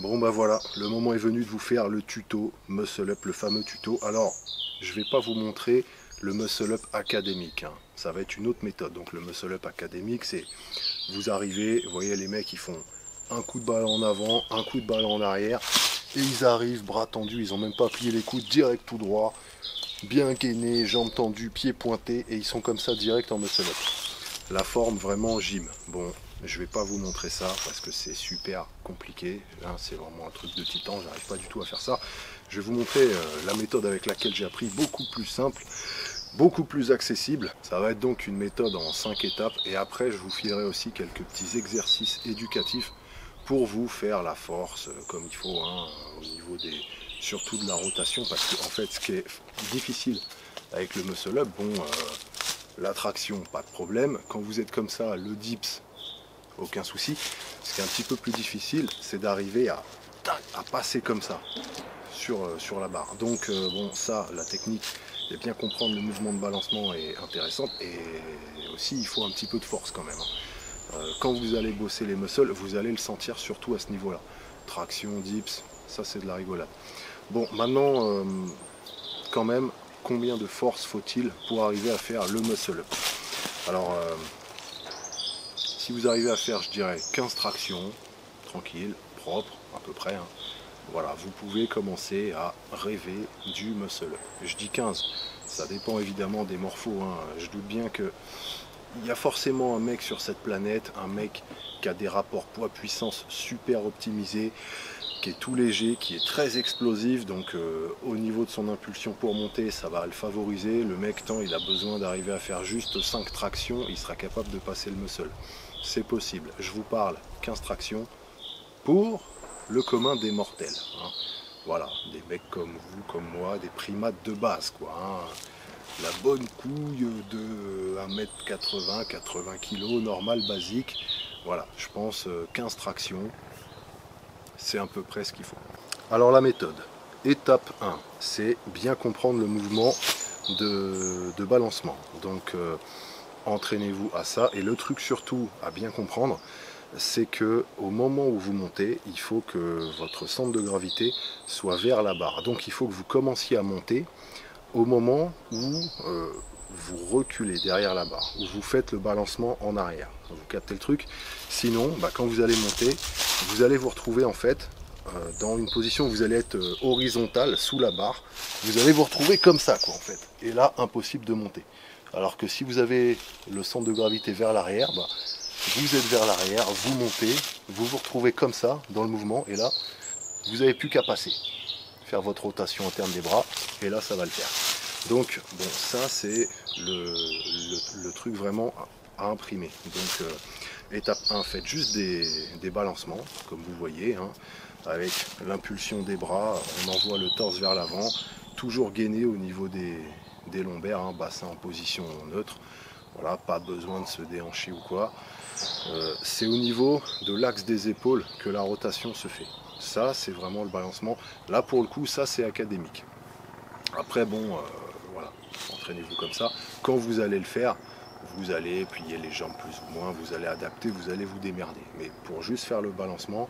Bon bah voilà, le moment est venu de vous faire le tuto Muscle Up, le fameux tuto. Alors, je vais pas vous montrer le Muscle Up académique, hein. Ça va être une autre méthode. Donc le Muscle Up académique, c'est vous arrivez, vous voyez les mecs, ils font un coup de ballon en avant, un coup de ballon en arrière, et ils arrivent, bras tendus, ils ont même pas plié les coudes, direct tout droit, bien gainés, jambes tendues, pieds pointés, et ils sont comme ça direct en Muscle Up. La forme vraiment gym. Bon, je vais pas vous montrer ça parce que c'est super compliqué. Hein, c'est vraiment un truc de titan, j'arrive pas du tout à faire ça. Je vais vous montrer la méthode avec laquelle j'ai appris, beaucoup plus simple, beaucoup plus accessible. Ça va être donc une méthode en 5 étapes et après je vous filerai aussi quelques petits exercices éducatifs pour vous faire la force comme il faut, hein, au niveau surtout de la rotation, parce que en fait ce qui est difficile avec le muscle up, bon, la traction, pas de problème. Quand vous êtes comme ça, le dips, aucun souci. Ce qui est un petit peu plus difficile, c'est d'arriver à passer comme ça sur la barre. Donc bon, ça, la technique, et bien comprendre le mouvement de balancement est intéressante. Et aussi, il faut un petit peu de force quand même, hein. Quand vous allez bosser les muscles, vous allez le sentir surtout à ce niveau-là. Traction, dips, ça c'est de la rigolade. Bon, maintenant, quand même, combien de force faut-il pour arriver à faire le muscle up? Alors, si vous arrivez à faire, je dirais, 15 tractions, tranquille, propre, à peu près, hein, voilà, vous pouvez commencer à rêver du muscle up. Je dis 15, ça dépend évidemment des morphos, hein. Je doute bien que il y a forcément un mec sur cette planète, un mec qui a des rapports poids-puissance super optimisés, qui est tout léger, qui est très explosif, donc au niveau de son impulsion pour monter, ça va le favoriser. Le mec, tant il a besoin d'arriver à faire juste 5 tractions, il sera capable de passer le muscle. C'est possible. Je vous parle 15 tractions pour le commun des mortels, hein. Voilà, des mecs comme vous, comme moi, des primates de base, quoi, hein. La bonne couille de 1m80, 80 kg, normal, basique. Voilà, je pense 15 tractions, c'est à peu près ce qu'il faut. Alors la méthode, étape 1, c'est bien comprendre le mouvement de balancement. Donc entraînez-vous à ça. Et le truc surtout à bien comprendre, c'est que au moment où vous montez, il faut que votre centre de gravité soit vers la barre. Donc il faut que vous commenciez à monter au moment où vous reculez derrière la barre, où vous faites le balancement en arrière. Vous captez le truc? Sinon, bah, quand vous allez monter, vous allez vous retrouver en fait dans une position où vous allez être horizontal sous la barre. Vous allez vous retrouver comme ça, quoi, en fait. Et là, impossible de monter. Alors que si vous avez le centre de gravité vers l'arrière, bah, vous êtes vers l'arrière, vous montez, vous vous retrouvez comme ça dans le mouvement, et là, vous n'avez plus qu'à passer. Faire votre rotation interne des bras, et là, ça va le faire. Donc, bon, ça, c'est le truc vraiment à imprimer. Donc, étape 1, faites juste des balancements, comme vous voyez, hein, avec l'impulsion des bras, on envoie le torse vers l'avant, toujours gainé au niveau des lombaires, hein, bassin en position neutre. Voilà, pas besoin de se déhancher ou quoi. C'est au niveau de l'axe des épaules que la rotation se fait. Ça, c'est vraiment le balancement. Là, pour le coup, ça, c'est académique. Après, bon, voilà, entraînez-vous comme ça. Quand vous allez le faire, vous allez plier les jambes plus ou moins, vous allez adapter, vous allez vous démerder. Mais pour juste faire le balancement,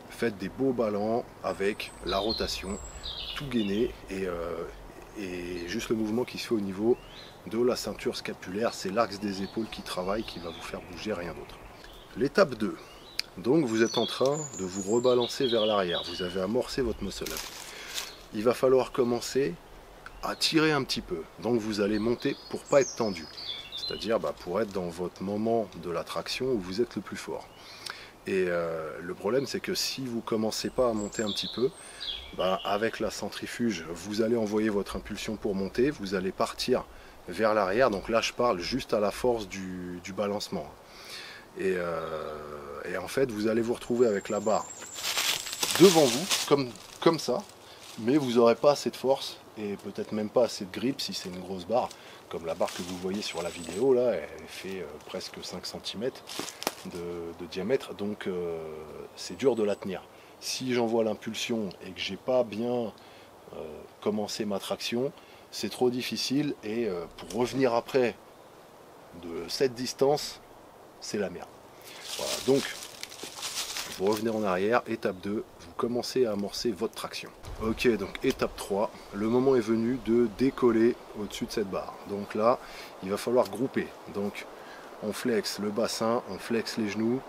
faites des beaux ballons avec la rotation, tout gainé, et juste le mouvement qui se fait au niveau de la ceinture scapulaire, c'est l'axe des épaules qui travaille, qui va vous faire bouger, rien d'autre. L'étape 2. Donc vous êtes en train de vous rebalancer vers l'arrière, vous avez amorcé votre muscle up. Il va falloir commencer à tirer un petit peu. Donc vous allez monter pour pas être tendu. C'est-à-dire pour être dans votre moment de la traction où vous êtes le plus fort. Et le problème, c'est que si vous commencez pas à monter un petit peu, avec la centrifuge, vous allez envoyer votre impulsion pour monter, vous allez partir vers l'arrière. Donc là, je parle juste à la force du balancement. Et en fait, vous allez vous retrouver avec la barre devant vous, comme ça, mais vous n'aurez pas assez de force et peut-être même pas assez de grip si c'est une grosse barre, comme la barre que vous voyez sur la vidéo là, elle fait presque 5 cm de diamètre, donc c'est dur de la tenir. Si j'envoie l'impulsion et que j'ai pas bien commencé ma traction, c'est trop difficile, et pour revenir après de cette distance, c'est la merde. Voilà, donc vous revenez en arrière, étape 2, vous commencez à amorcer votre traction. Ok, donc étape 3, le moment est venu de décoller au-dessus de cette barre. Donc là, il va falloir grouper. Donc on flexe le bassin, on flexe les genoux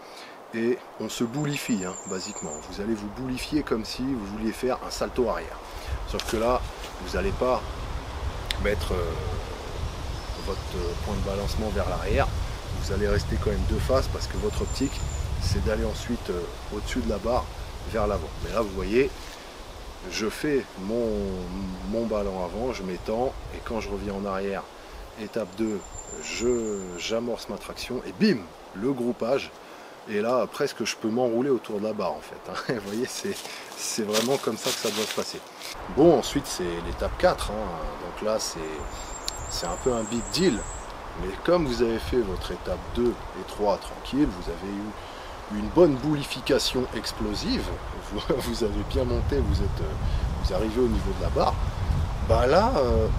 et on se boulifie, hein, basiquement. Vous allez vous boulifier comme si vous vouliez faire un salto arrière. Sauf que là, vous n'allez pas mettre votre point de balancement vers l'arrière. Vous allez rester quand même de face parce que votre optique, c'est d'aller ensuite au-dessus de la barre vers l'avant. Mais là, vous voyez, je fais mon ballon avant, je m'étends, et quand je reviens en arrière, étape 2, j'amorce ma traction, et bim, le groupage, et là, presque, je peux m'enrouler autour de la barre, en fait. Hein. Vous voyez, c'est vraiment comme ça que ça doit se passer. Bon, ensuite, c'est l'étape 4, hein. Donc là, c'est un peu un big deal, mais comme vous avez fait votre étape 2 et 3 tranquille, vous avez eu une bonne boulification explosive, vous avez bien monté, vous arrivez au niveau de la barre, bah là,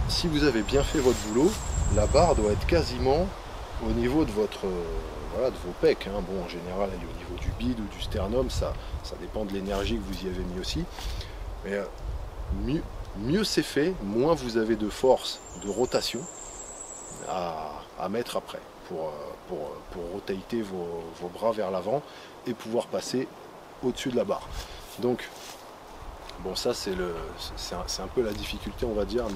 si vous avez bien fait votre boulot, la barre doit être quasiment au niveau de votre, voilà, de vos pecs, hein. Bon, en général, elle est au niveau du bide ou du sternum, ça dépend de l'énergie que vous y avez mis aussi, mais mieux c'est fait, moins vous avez de force de rotation à mettre après pour rotater vos bras vers l'avant et pouvoir passer au-dessus de la barre. Donc bon, ça c'est un peu la difficulté, on va dire,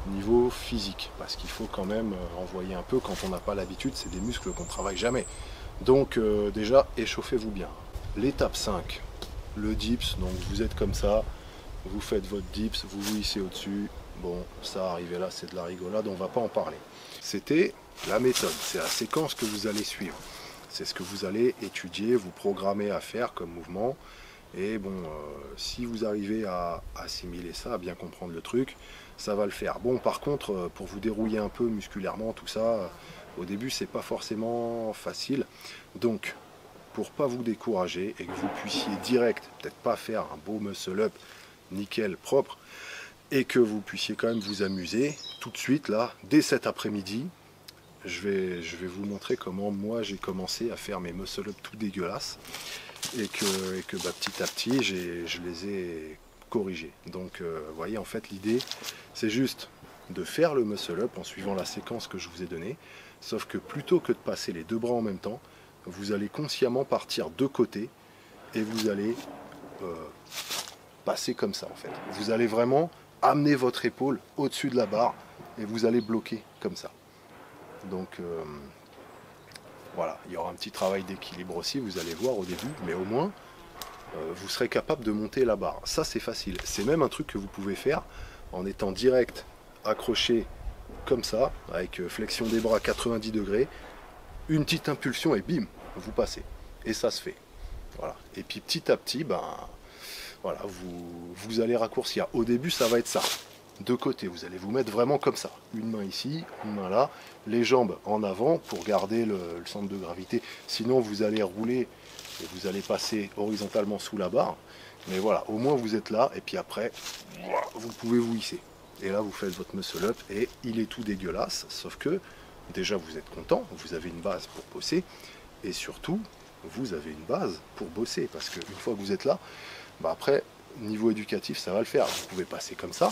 niveau physique, parce qu'il faut quand même envoyer un peu quand on n'a pas l'habitude, c'est des muscles qu'on ne travaille jamais. Donc déjà, échauffez-vous bien. L'étape 5, le dips, donc vous êtes comme ça, vous faites votre dips, vous vous hissez au-dessus. Bon, ça, arrivé là, c'est de la rigolade, on ne va pas en parler. C'était la méthode, c'est la séquence que vous allez suivre. C'est ce que vous allez étudier, vous programmer à faire comme mouvement. Et bon, si vous arrivez à assimiler ça, à bien comprendre le truc, ça va le faire. Bon, par contre, pour vous dérouiller un peu musculairement, tout ça, au début, c'est pas forcément facile. Donc, pour pas vous décourager et que vous puissiez direct, peut-être pas faire un beau muscle-up nickel, propre, et que vous puissiez quand même vous amuser, tout de suite, là, dès cet après-midi, je vais vous montrer comment moi j'ai commencé à faire mes muscle-up tout dégueulasses et que bah, petit à petit je les ai corrigés. Donc vous voyez, en fait l'idée c'est juste de faire le muscle-up en suivant la séquence que je vous ai donnée, sauf que plutôt que de passer les deux bras en même temps, vous allez consciemment partir de côté et vous allez passer comme ça en fait. Vous allez vraiment amener votre épaule au-dessus de la barre et vous allez bloquer comme ça. Donc voilà, il y aura un petit travail d'équilibre aussi, vous allez voir au début, mais au moins vous serez capable de monter la barre. Ça c'est facile, c'est même un truc que vous pouvez faire en étant direct accroché comme ça, avec flexion des bras 90 degrés, une petite impulsion et bim, vous passez. Et ça se fait. Voilà. Et puis petit à petit, ben, voilà, vous allez raccourcir. Au début ça va être ça. De côté, vous allez vous mettre vraiment comme ça, une main ici, une main là, les jambes en avant pour garder le centre de gravité, sinon vous allez rouler et vous allez passer horizontalement sous la barre, mais voilà, au moins vous êtes là, et puis après, vous pouvez vous hisser, et là vous faites votre muscle up, et il est tout dégueulasse, sauf que déjà vous êtes content, vous avez une base pour bosser, et surtout, vous avez une base pour bosser, parce qu'une fois que vous êtes là, bah après, niveau éducatif, ça va le faire, vous pouvez passer comme ça,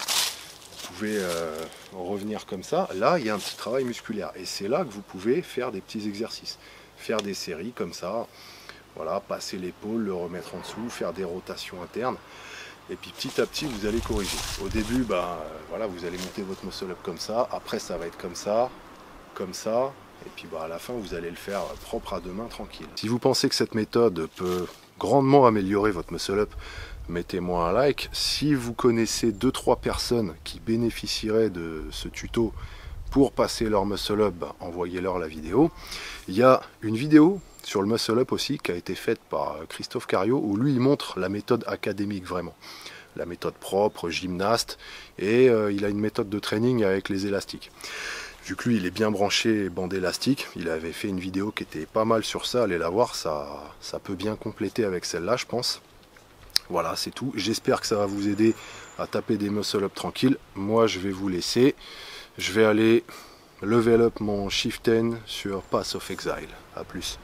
vous pouvez revenir comme ça, là il y a un petit travail musculaire et c'est là que vous pouvez faire des petits exercices, faire des séries comme ça, voilà, passer l'épaule, le remettre en dessous, faire des rotations internes et puis petit à petit vous allez corriger. Au début, bah, voilà, vous allez monter votre muscle up comme ça, après ça va être comme ça, et puis bah, à la fin vous allez le faire propre à deux mains, tranquille. Si vous pensez que cette méthode peut grandement améliorer votre muscle up, mettez-moi un like. Si vous connaissez 2-3 personnes qui bénéficieraient de ce tuto pour passer leur muscle up, envoyez-leur la vidéo. Il y a une vidéo sur le muscle up aussi qui a été faite par Christophe Cario où lui il montre la méthode académique vraiment. La méthode propre, gymnaste, et il a une méthode de training avec les élastiques. Vu que lui il est bien branché bande élastique, il avait fait une vidéo qui était pas mal sur ça, allez la voir, ça peut bien compléter avec celle-là je pense. Voilà, c'est tout. J'espère que ça va vous aider à taper des muscle up tranquille. Moi, je vais vous laisser. Je vais aller level up mon Shift 10 sur Path of Exile. A plus.